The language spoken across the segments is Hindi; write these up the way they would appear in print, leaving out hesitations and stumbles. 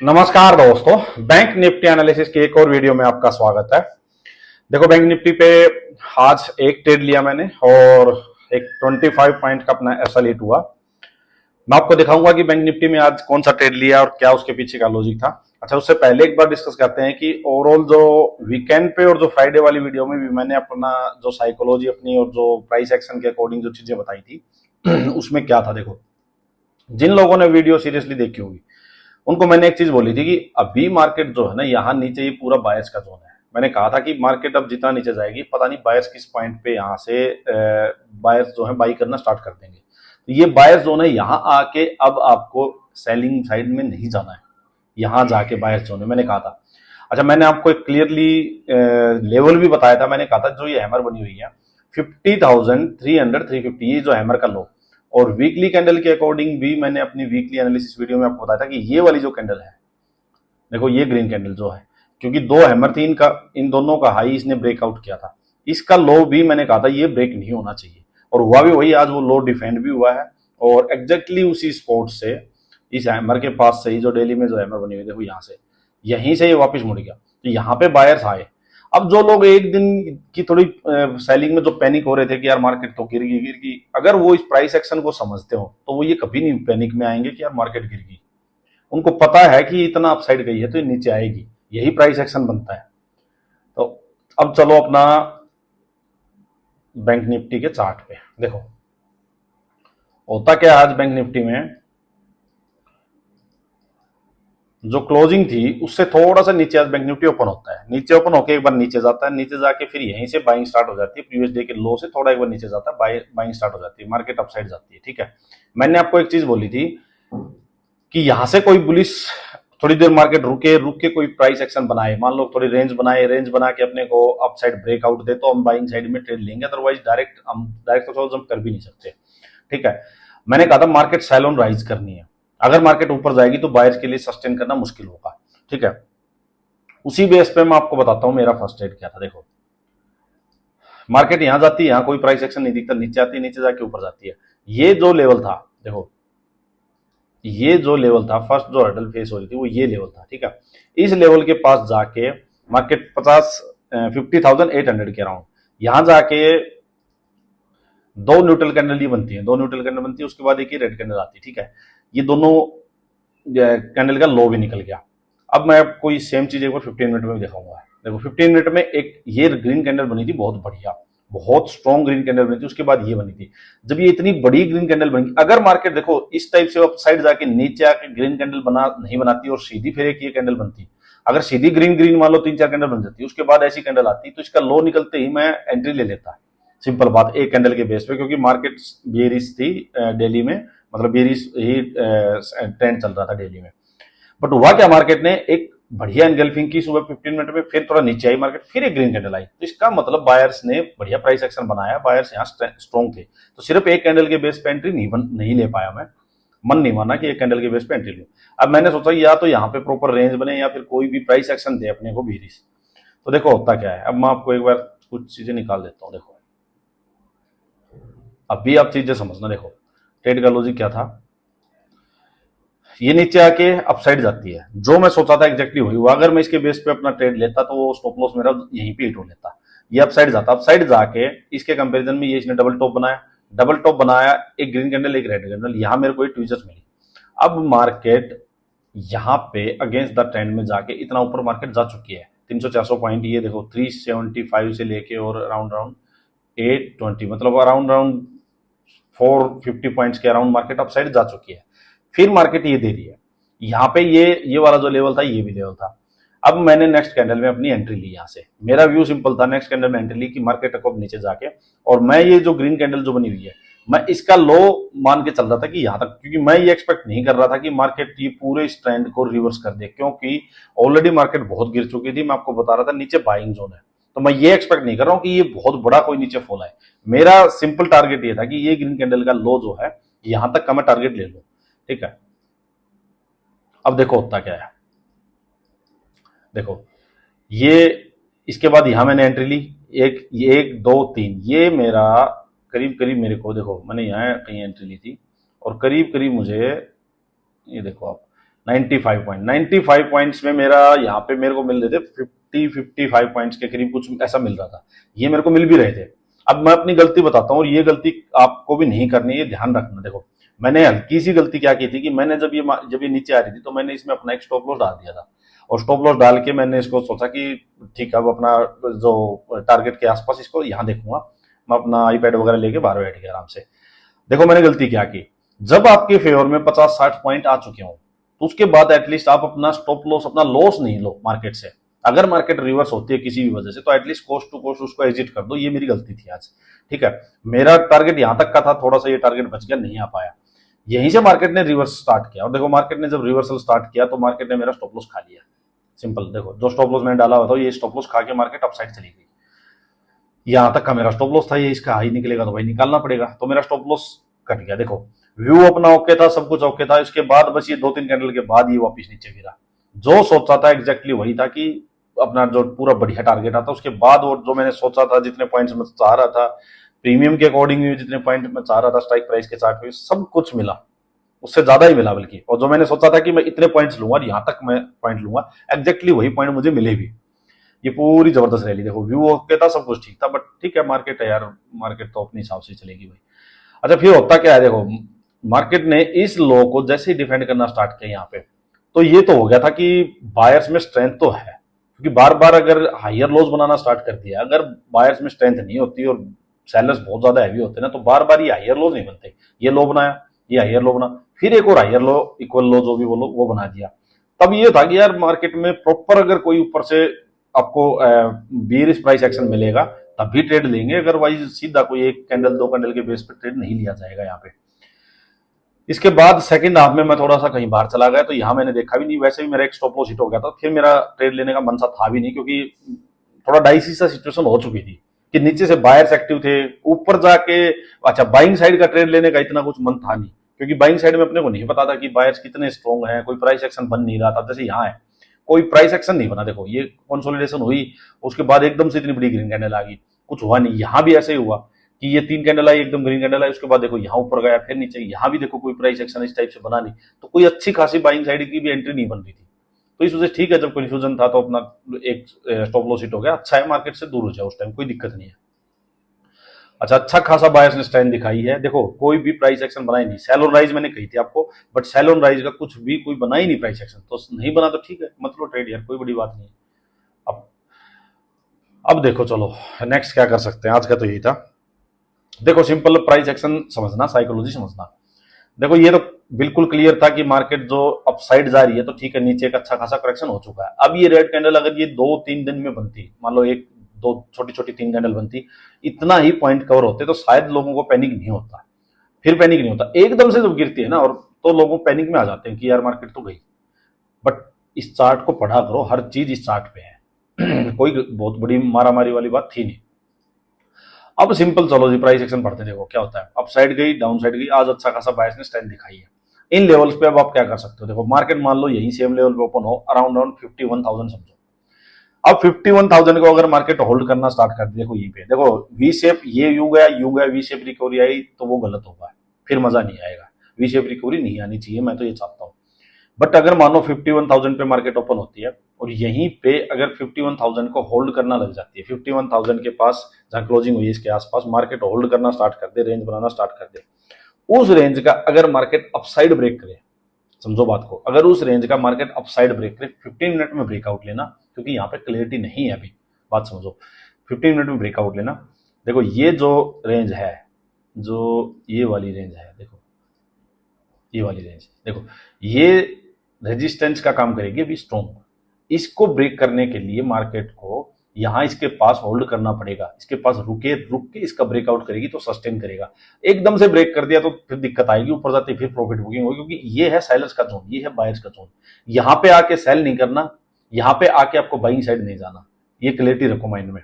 नमस्कार दोस्तों, बैंक निफ्टी एनालिसिस की एक और वीडियो में आपका स्वागत है। देखो, बैंक निफ्टी पे आज एक ट्रेड लिया मैंने और एक 25 पॉइंट का अपना एसएल हिट हुआ। मैं आपको दिखाऊंगा कि बैंक निफ्टी में आज कौन सा ट्रेड लिया और क्या उसके पीछे का लॉजिक था। अच्छा, उससे पहले एक बार डिस्कस करते हैं कि ओवरऑल जो वीकेंड पे और जो फ्राइडे वाली वीडियो में भी मैंने अपना जो साइकोलॉजी अपनी और जो प्राइस एक्शन के अकॉर्डिंग जो चीजें बताई थी उसमें क्या था। देखो, जिन लोगों ने वीडियो सीरियसली देखी होगी उनको मैंने एक चीज बोली थी कि अभी मार्केट जो है ना, यहाँ नीचे ये पूरा बायर्स का जोन है। मैंने कहा था कि मार्केट अब जितना नीचे जाएगी पता नहीं बायर्स किस पॉइंट पे यहाँ से बायर्स जो है बाई करना स्टार्ट कर देंगे। तो ये बायर्स जोन है, यहाँ आके अब आपको सेलिंग साइड में नहीं जाना है, यहाँ जाके बायर्स जोन है, मैंने कहा था। अच्छा, मैंने आपको एक क्लियरली लेवल भी बताया था। मैंने कहा था जो ये हैमर बनी हुई है 50,300 350, ये जो हैमर का लो, और वीकली कैंडल के अकॉर्डिंग भी मैंने अपनी वीकली एनालिसिस वीडियो में आपको बताया था कि ये वाली जो कैंडल है, देखो ये ग्रीन कैंडल जो है, क्योंकि दो हैमर थी, इनका इन दोनों का हाई इसने ब्रेकआउट किया था। इसका लो भी मैंने कहा था ये ब्रेक नहीं होना चाहिए, और हुआ भी वही। आज वो लो डिफेंड भी हुआ है और एग्जैक्टली उसी स्पॉट से, इस हैमर के पास से ही जो डेली में जो हैमर बनी हुई देखो यहाँ से, यहीं से ये वापस मुड़ गया। तो यहाँ पे बायर्स आए। अब जो लोग एक दिन की थोड़ी सेलिंग में जो पैनिक हो रहे थे कि यार मार्केट तो गिर गई, अगर वो इस प्राइस एक्शन को समझते हो तो वो ये कभी नहीं पैनिक में आएंगे कि यार मार्केट गिर गई। उनको पता है कि इतना अपसाइड गई है तो ये नीचे आएगी, यही प्राइस एक्शन बनता है। तो अब चलो अपना बैंक निफ्टी के चार्ट पे देखो, होता क्या आज बैंक निफ्टी में, जो क्लोजिंग थी उससे थोड़ा सा नीचे आज बैंक निफ्टी ओपन होता है। नीचे ओपन होकर एक बार नीचे जाता है, नीचे जाके फिर यहीं से बाइंग स्टार्ट हो जाती है। प्रीवियस डे के लो से थोड़ा एक बार नीचे जाता है, बाइंग स्टार्ट हो जाती है, मार्केट अपसाइड जाती है। ठीक है, मैंने आपको एक चीज बोली थी कि यहां से कोई बुलिश थोड़ी देर मार्केट रुक के कोई प्राइस एक्शन बनाए, मान लो थोड़ी रेंज बनाए, रेंज बना के अपने को अपसाइड ब्रेकआउट दे तो हम बाइंग साइड में ट्रेड लेंगे, अदरवाइज डायरेक्ट तो हम कर भी नहीं सकते। ठीक है, मैंने कहा था मार्केट सैलोन राइज करनी है, अगर मार्केट ऊपर जाएगी तो बायर्स के लिए सस्टेन करना मुश्किल होगा। ठीक है, उसी बेस पे मैं आपको बताता हूं मेरा फर्स्ट ट्रेड क्या था। देखो, मार्केट यहां जाती है, यहां कोई प्राइस एक्शन नहीं दिखता, नीचे आती है, नीचे जाके ऊपर जाती है। ये जो लेवल था, देखो ये जो लेवल था, फर्स्ट जो हर्डल फेस हो रही थी वो ये लेवल था। ठीक है, इस लेवल के पास जाके मार्केट 50,800 के अराउंड, यहां जाके दो न्यूट्रल कैंडल ही बनती है, दो न्यूट्रल कैंडल बनती है, उसके बाद एक ही रेड कैंडल आती है। ठीक है, ये दोनों कैंडल का लो भी निकल गया। अब मैं आपको ये सेम चीज एक बार 15 मिनट में दिखाऊंगा। देखो 15 मिनट में एक ये ग्रीन कैंडल बनी थी, बहुत बढ़िया, बहुत स्ट्रॉन्ग ग्रीन कैंडल बनी थी, उसके बाद ये बनी थी। जब ये इतनी बड़ी ग्रीन कैंडल बनी, अगर मार्केट देखो इस टाइप से साइड जाके नीचे आके ग्रीन कैंडल बना नहीं बनाती और सीधी फिर एक ये कैंडल बनती, अगर सीधी ग्रीन ग्रीन मान लो 3 4 कैंडल बन जाती, उसके बाद ऐसी कैंडल आती, तो इसका लो निकलते ही मैं एंट्री ले लेता। सिंपल बात, एक कैंडल के बेस पे, क्योंकि मार्केट बेरिश थी डेली में, मतलब बेरिश ही ट्रेंड चल रहा था डेली में। बट हुआ क्या, मार्केट ने एक बढ़िया एनगल्फिंग की सुबह 15 मिनट में, फिर थोड़ा नीचे आई मार्केट, फिर एक ग्रीन कैंडल आई। तो इसका मतलब बायर्स ने बढ़िया प्राइस एक्शन बनाया, बायर्स यहाँ स्ट्रॉन्ग थे। तो सिर्फ एक कैंडल के बेस पे एंट्री नहीं ले पाया मैं, मन नहीं माना कि एक कैंडल के बेस पे एंट्री लूं। अब मैंने सोचा या तो यहाँ पे प्रॉपर रेंज बने या फिर कोई भी प्राइस एक्शन दे अपने को बेरिश। तो देखो होता क्या है, अब मैं आपको एक बार कुछ चीजें निकाल देता हूँ। देखो अभी आप चीजें समझना। देखो ट्रेड का लॉजिक क्या था, ये नीचे आके अपसाइड जाती है, जो मैं सोचा था एग्जैक्टली वही हुआ। अगर मैं इसके बेस पे अपना ट्रेड लेता तो वो स्टॉप लॉस मेरा यहीं पे हिट हो लेता। ये अपसाइड जाता, अपसाइड जाके इसके कंपैरिजन में ये इसने डबल टॉप बनाया, डबल टॉप बनाया, एक ग्रीन कैंडल एक रेड कैंडल, यहां मेरे को एक ट्विजर्स मिली। अब मार्केट यहाँ पे अगेंस्ट द ट्रेंड में जाके इतना ऊपर मार्केट जा चुकी है, 300-400 पॉइंट, ये देखो 375 से लेके और अराउंड 820, मतलब अराउंड 450 पॉइंट्स के अराउंड मार्केट अपसाइड जा चुकी है। फिर मार्केट ये दे रही है, यहाँ पे ये वाला जो लेवल था ये भी लेवल था। अब मैंने नेक्स्ट कैंडल में अपनी एंट्री ली। यहाँ से मेरा व्यू सिंपल था, नेक्स्ट कैंडल में एंट्री ली कि मार्केट को नीचे जाके, और मैं ये जो ग्रीन कैंडल जो बनी हुई है मैं इसका लो मान के चल रहा था कि यहाँ तक, क्योंकि मैं ये एक्सपेक्ट नहीं कर रहा था कि मार्केट ये पूरे इस ट्रेंड को रिवर्स कर दे, क्योंकि ऑलरेडी मार्केट बहुत गिर चुकी थी। मैं आपको बता रहा था नीचे बाइंग जोन है, तो मैं ये एक्सपेक्ट नहीं कर रहा हूँ कि ये बहुत बड़ा कोई नीचे फॉल है। मेरा सिंपल टारगेट ये था कि ये ग्रीन कैंडल का लो जो है यहां तक का मैं टारगेट ले लूं। ठीक है, अब देखो होता क्या है। देखो ये इसके बाद यहां मैंने एंट्री ली, एक दो तीन, ये मेरा करीब करीब, मेरे को देखो मैंने यहाँ कहीं एंट्री ली थी और करीब करीब मुझे, ये देखो आप 95 पॉइंट्स में मेरा यहाँ पे मेरे को मिल रहे थे 55 पॉइंट्स के करीब कुछ ऐसा मिल रहा था, ये मेरे को मिल भी रहे थे। अब मैं अपनी गलती बताता हूँ, और ये गलती आपको भी नहीं करनी है, ये ध्यान रखना। देखो मैंने हल्की सी गलती क्या की थी कि मैंने जब ये नीचे आ रही थी तो मैंने इसमें अपना एक स्टॉप लॉस डाल दिया था, और स्टॉप लॉस डाल के मैंने इसको सोचा कि ठीक है अब अपना जो टारगेट के आसपास इसको यहाँ देखूंगा, मैं अपना आईपैड वगैरह लेके बाहर बैठ गया आराम से। देखो मैंने गलती क्या की, जब आपके फेवर में 50-60 पॉइंट आ चुके हों तो उसके बाद एटलीस्ट आप अपना स्टॉप लॉस, अपना लॉस नहीं लो मार्केट से। अगर मार्केट रिवर्स होती है किसी भी वजह से तो एटलीस्ट कोस्ट टू कोस्ट उसको एग्जिट कर दो। ये मेरी गलती थी आज, ठीक है। मेरा टारगेट यहां तक का था, थोड़ा सा ये टारगेट बच गया, नहीं आ पाया। यहीं से मार्केट ने रिवर्स स्टार्ट किया, और देखो मार्केट ने जब रिवर्सल स्टार्ट किया तो मार्केट ने मेरा स्टॉप लॉस खा लिया। सिंपल, देखो जो स्टॉप लॉस मैंने डाला हुआ था ये स्टॉप लॉस खा के मार्केट अपसाइड चली गई। यहां तक का मेरा स्टॉप लॉस था, ये इसका हाई निकलेगा तो भाई निकालना पड़ेगा, तो मेरा स्टॉप लॉस कट गया। देखो व्यू अपना ओके था, सब कुछ ओके था, इसके बाद बस ये 2-3 कैंडल के बाद ये वापस नीचे गिरा। जो सोचा था एग्जैक्टली वही था कि अपना जो पूरा बढ़िया टारगेट आता उसके बाद, और जो मैंने सोचा था, जितने पॉइंट्स मैं चाह रहा था प्रीमियम के अकॉर्डिंग, जितने पॉइंट मैं चाह रहा था स्ट्राइक प्राइस के चार्ट पे, सब कुछ मिला, उससे ज्यादा ही मिला बल्कि। और जो मैंने सोचा था कि मैं इतने पॉइंट्स लूंगा, यहां तक मैं पॉइंट लूंगा, एग्जैक्टली वही पॉइंट मुझे मिले भी। ये पूरी जबरदस्त रैली, देखो व्यू ओके था, सब कुछ ठीक था, बट ठीक है मार्केट है यार, मार्केट तो अपने हिसाब से चलेगी भाई। अच्छा फिर होता क्या है, देखो मार्केट ने इस लो को जैसे ही डिफेंड करना स्टार्ट किया यहाँ पे, तो ये तो हो गया था कि बायर्स में स्ट्रेंथ तो है, क्योंकि बार बार अगर हायर लोज बनाना स्टार्ट कर दिया, अगर बायर्स में स्ट्रेंथ नहीं होती और सेलर्स बहुत ज्यादा हैवी होते ना, तो बार बार ये हायर लोज नहीं बनते। ये लो बनाया, ये हायर लो बना, फिर एक और हायर लो, इक्वल लो जो भी बोलो वो बना दिया। तब ये था कि यार मार्केट में प्रॉपर अगर कोई ऊपर से आपको बेरिश प्राइस एक्शन मिलेगा तब भी ट्रेड लेंगे, अदरवाइज सीधा कोई एक कैंडल 2 कैंडल के बेस पे ट्रेड नहीं लिया जाएगा यहाँ पे। इसके बाद सेकंड हाफ में मैं थोड़ा सा कहीं बाहर चला गया, तो यहाँ मैंने देखा भी नहीं, वैसे भी मेरा एक स्टॉप लॉस हिट हो गया था, फिर मेरा ट्रेड लेने का मन सा था भी नहीं, क्योंकि थोड़ा डाइसी सा सिचुएशन हो चुकी थी कि नीचे से बायर्स एक्टिव थे, ऊपर जाके अच्छा बाइंग साइड का ट्रेड लेने का इतना कुछ मन था नहीं, क्योंकि बाइंग साइड में अपने को नहीं पता था कि बायर्स कितने स्ट्रॉन्ग हैं, कोई प्राइस एक्शन बन नहीं रहा था। जैसे यहाँ है कोई प्राइस एक्शन नहीं बना, देखो ये कंसोलिडेशन हुई, उसके बाद एकदम से इतनी बड़ी ग्रीन कैंडल आ गई, कुछ हुआ नहीं। यहाँ भी ऐसे ही हुआ कि ये 3 कैंडल आई, एकदम ग्रीन कैंडल आई, उसके बाद देखो यहाँ ऊपर गया, फिर नीचे, यहाँ भी देखो कोई प्राइस एक्शन इस टाइप से बना नहीं, तो कोई अच्छी खासी बाइंग साइड की भी एंट्री नहीं बन रही थी। तो इस वजह से ठीक है, जब कंफ्यूजन था तो अपना एक स्टॉप लॉस हिट हो गया, अच्छा है मार्केट से दूर हो जाए उस टाइम, कोई दिक्कत नहीं है। अच्छा खासा बायर्स ने स्ट्रेंथ दिखाई है, देखो कोई भी प्राइस एक्शन बना ही नहीं। सेल ऑन राइज मैंने कही थी आपको, बट सेल ऑन राइज का कुछ भी कोई बना ही नहीं प्राइस एक्शन, तो नहीं बना तो ठीक है, मतलब ट्रेड यार, कोई बड़ी बात नहीं है। अब अब देखो चलो नेक्स्ट क्या कर सकते हैं, आज का तो यही था। देखो सिंपल प्राइस एक्शन समझना, साइकोलॉजी समझना। देखो ये तो बिल्कुल क्लियर था कि मार्केट जो अपसाइड जा रही है, तो ठीक है नीचे एक अच्छा खासा करेक्शन हो चुका है। अब ये रेड कैंडल अगर ये 2-3 दिन में बनती, मान लो एक दो छोटी छोटी 3 कैंडल बनती, इतना ही पॉइंट कवर होते, तो शायद लोगों को पैनिक नहीं होता। फिर पैनिक नहीं होता, एकदम से जब गिरती है ना, और तो लोगों पैनिक में आ जाते हैं कि यार मार्केट तो गई। बट इस चार्ट को पढ़ा करो, हर चीज इस चार्ट पे है कोई बहुत बड़ी मारामारी वाली बात थी नहीं। अब सिंपल चलो जी प्राइस एक्शन पढ़ते, देखो क्या होता है, अप साइड गई, डाउन साइड गई, आज अच्छा खासा बायर्स ने स्ट्रेंथ दिखाई है। इन लेवल्स पे अब आप क्या कर सकते हो, देखो मार्केट मान लो यही सेम लेवल पे ओपन हो, अराउंड 51,000 समझो। अब 51,000 को अगर मार्केट होल्ड करना स्टार्ट कर दे, देखो यहीं पे देखो वी शेप, ये यूं गया वी शेप रिकवरी आई तो वो गलत होगा, फिर मजा नहीं आएगा। वी शेप रिकवरी नहीं आनी चाहिए, मैं तो ये चाहता हूँ। बट अगर मानो 51,000 पे मार्केट ओपन होती है और यहीं पे अगर 51,000 को होल्ड करना लग जाती है, 51,000 के पास जहां क्लोजिंग हुई इसके आसपास मार्केट होल्ड करना स्टार्ट कर दे, रेंज बनाना स्टार्ट कर दे, उस रेंज का अगर मार्केट अपसाइड ब्रेक करे, समझो बात को, अगर उस रेंज का मार्केट अपसाइड ब्रेक करे, 15 मिनट में ब्रेकआउट लेना, क्योंकि यहाँ पे क्लियरिटी नहीं है अभी, बात समझो। 15 मिनट में ब्रेकआउट लेना। देखो ये जो रेंज है, जो ये वाली रेंज है, देखो ये वाली रेंज, देखो ये रेजिस्टेंस का काम करेगी अभी स्ट्रॉन्ग। इसको ब्रेक करने के लिए मार्केट को यहां इसके पास होल्ड करना पड़ेगा, इसके पास रुक के इसका ब्रेकआउट करेगी तो सस्टेन करेगा। एकदम से ब्रेक कर दिया तो फिर दिक्कत आएगी, ऊपर जाते फिर प्रॉफिट बुकिंग होगी, क्योंकि ये है सेलर्स का जोन, ये है बायर्स का जोन। यहां पे आके सेल नहीं करना, यहां पे आके आपको बाइंग साइड नहीं जाना, ये क्लियरिटी रखो माइंड में।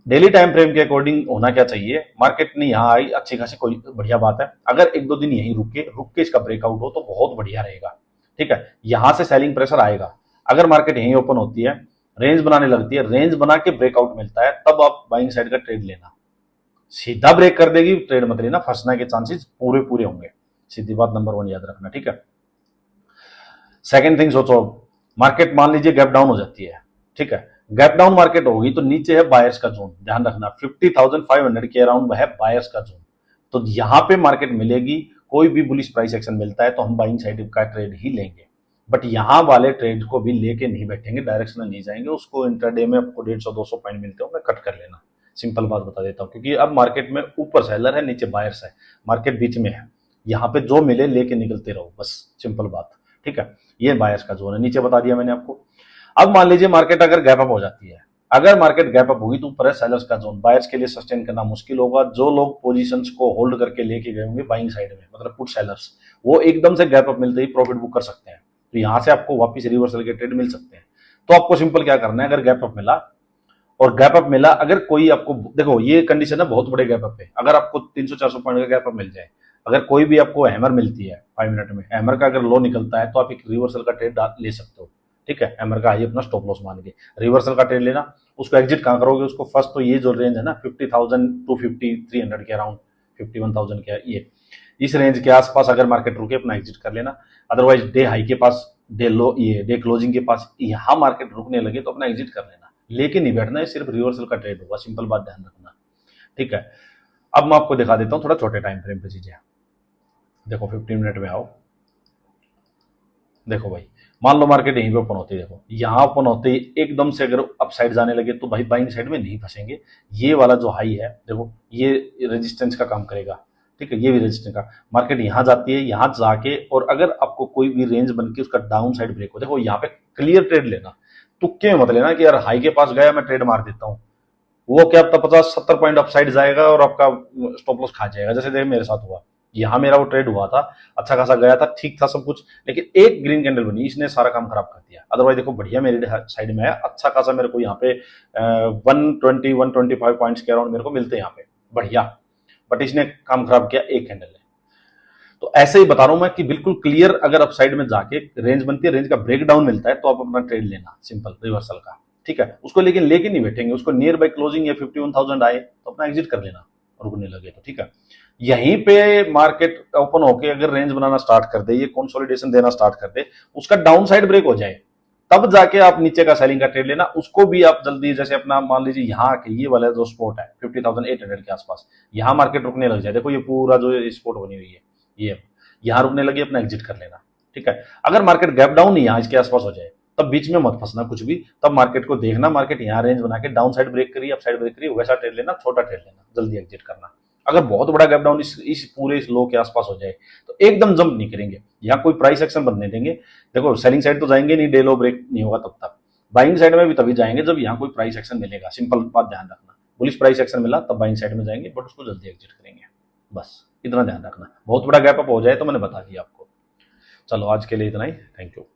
डेली टाइम फ्रेम के अकॉर्डिंग होना क्या चाहिए, मार्केट ने यहाँ आई अच्छी खासी, कोई बढ़िया बात है। अगर 1-2 दिन यहीं रुक के इसका ब्रेकआउट हो तो बहुत बढ़िया रहेगा, ठीक है। यहां से सेलिंग प्रेशर आएगा। अगर मार्केट यहीं ओपन होती है, रेंज बनाने लगती है, रेंज बना के ब्रेकआउट मिलता है, तब आप बाइंग साइड का ट्रेड लेना। सीधा ब्रेक कर देगी ट्रेड मत लेना, फंसने के चांसेस पूरे होंगे। सीधी बात नंबर 1 याद रखना, ठीक है। सेकंड थिंग सोचो, मार्केट मान लीजिए गैप डाउन हो जाती है, ठीक है, गैप डाउन मार्केट होगी तो नीचे है बायर्स का जोन, ध्यान रखना 50,500 के अराउंड है बायर्स का जोन। तो यहां पे मार्केट मिलेगी, कोई भी बुलिश प्राइस एक्शन मिलता है तो हम बाइंग साइड का ट्रेड ही लेंगे, बट यहां वाले ट्रेड को भी लेके नहीं बैठेंगे, डायरेक्शनल नहीं जाएंगे, उसको इंटरडे में आपको 150-200 पॉइंट मिलते होंगे, कट कर लेना। सिंपल बात बता देता हूं, क्योंकि अब मार्केट में ऊपर सेलर है, नीचे बायर्स है, मार्केट बीच में है, यहाँ पे जो मिले लेके निकलते रहो, बस सिंपल बात, ठीक है। ये बायर्स का जोन है, नीचे बता दिया मैंने आपको। अब मान लीजिए मार्केट अगर गैप अप हो जाती है, अगर मार्केट गैप अप होगी तो ऊपर है सेलर्स का जोन, बायर्स के लिए सस्टेन करना मुश्किल होगा। जो लोग पोजीशंस को होल्ड करके लेके गए होंगे बाइंग साइड में, मतलब पुट सेलर्स, वो एकदम से गैप अप मिलते ही प्रॉफिट बुक कर सकते हैं, तो यहां से आपको वापस रिवर्सल के ट्रेड मिल सकते हैं। तो आपको सिंपल क्या करना है, अगर गैप अप मिला और गैप अप मिला, अगर कोई आपको, देखो ये कंडीशन है बहुत बड़े गैप अप पे, अगर आपको 300-400 पॉइंट का गैप अप मिल जाए, अगर कोई भी आपको हैमर मिलती है 5 मिनट में, हैमर का अगर लो निकलता है तो आप एक रिवर्सल का ट्रेड ले सकते हो, ठीक है, हैमर का हाई अपना स्टॉप लॉस मान के रिवर्सल का ट्रेड लेना। उसको एग्जिट कहां करोगे, उसको फर्स्ट तो ये जो रेंज है ना 50,000 टू 300 के अराउंड, 51,000 के ये इस रेंज के आसपास अगर मार्केट रुके अपना एग्जिट कर लेना। अदरवाइज डे हाई के पास, डे लो, ये डे क्लोजिंग के पास यहां मार्केट रुकने लगे तो अपना एग्जिट कर लेना, लेके नहीं बैठना है, सिर्फ रिवर्सल का ट्रेड होगा, सिंपल बात ध्यान रखना, ठीक है। अब मैं आपको दिखा देता हूं थोड़ा छोटे टाइम फ्रेम पे चीजें। देखो 15 मिनट में आओ, देखो भाई, मान लो मार्केट यहीं पे ओपन होती है, देखो यहां ओपन होते ही एकदम से अगर अपसाइड जाने लगे तो भाई बाइंग साइड में नहीं फंसेंगे। ये वाला जो हाई है देखो, ये रेजिस्टेंस का काम करेगा, ठीक है, ये भी रेजिस्टेंस का, मार्केट यहां जाती है, यहां जाके और अगर आपको कोई भी रेंज बन के उसका डाउन साइड ब्रेक हो, देखो यहाँ पे क्लियर ट्रेड लेना, तुक्के में मत लेना कि यार हाई के पास गया मैं ट्रेड मार देता हूँ, वो क्या पता 50-70 पॉइंट अपसाइड जाएगा और आपका स्टॉप लॉस खा जाएगा, जैसे देख मेरे साथ हुआ, यहां मेरा वो ट्रेड हुआ था, अच्छा खासा गया था, ठीक था सब कुछ, लेकिन एक ग्रीन कैंडल बनी, इसने सारा काम खराब कर दिया। अदरवाइज देखो बढ़िया मेरे साइड में है, अच्छा खासा मेरे को यहाँ पे 120-125 पॉइंट्स के अराउंड मेरे को मिलते हैं यहाँ पे, बढ़िया, बट इसने काम खराब किया एक कैंडल ने। तो ऐसे ही बता रहा हूं मैं कि बिल्कुल क्लियर, अगर अपसाइड में जाके रेंज बनती है, रेंज का ब्रेक डाउन मिलता है तो आप अपना ट्रेड लेना, सिंपल रिवर्सल का, ठीक है, उसको लेकिन लेके नहीं बैठेंगे, उसको नियर बाय क्लोजिंग या 51,000 आए तो अपना एग्जिट कर लेना, रुकने लगे तो, ठीक है। यहीं पे मार्केट ओपन होके अगर रेंज बनाना स्टार्ट कर दे, ये कंसोलिडेशन देना स्टार्ट कर दे, उसका डाउन साइड ब्रेक हो जाए, तब जाके आप नीचे का सेलिंग का ट्रेड लेना, उसको भी आप जल्दी, जैसे अपना मान लीजिए यहाँ के ये वाला जो स्पॉट है 50,800 के आसपास, यहाँ मार्केट रुकने लग जाए, देखो ये पूरा जो स्पॉट बनी हुई है, ये यहाँ रुकने लगे अपना एग्जिट कर लेना, ठीक है। अगर मार्केट गैप डाउन ही यहाँ इसके आसपास हो जाए तब बीच में मत फंसना कुछ भी, तब मार्केट को देखना, मार्केट यहाँ रेंज बना के डाउन साइड ब्रेक करिए, अप साइड ब्रेक करिए, वैसा ट्रेड लेना, छोटा ट्रेड लेना, जल्दी एग्जिट करना। अगर बहुत बड़ा गैप डाउन इस पूरे इस लो के आसपास हो जाए तो एकदम जंप नहीं करेंगे, यहाँ कोई प्राइस एक्शन बनने देंगे, देखो सेलिंग साइड तो जाएंगे नहीं, डे लो ब्रेक नहीं होगा तब तक, बाइंग साइड में भी तभी जाएंगे जब यहाँ कोई प्राइस एक्शन मिलेगा, सिंपल बात ध्यान रखना, बुलिश प्राइस एक्शन मिला तब बाइंग साइड में जाएंगे, बट उसको जल्दी एग्जिट करेंगे, बस इतना ध्यान रखना। बहुत बड़ा गैप अप हो जाए तो मैंने बता दिया आपको। चलो आज के लिए इतना ही, थैंक यू।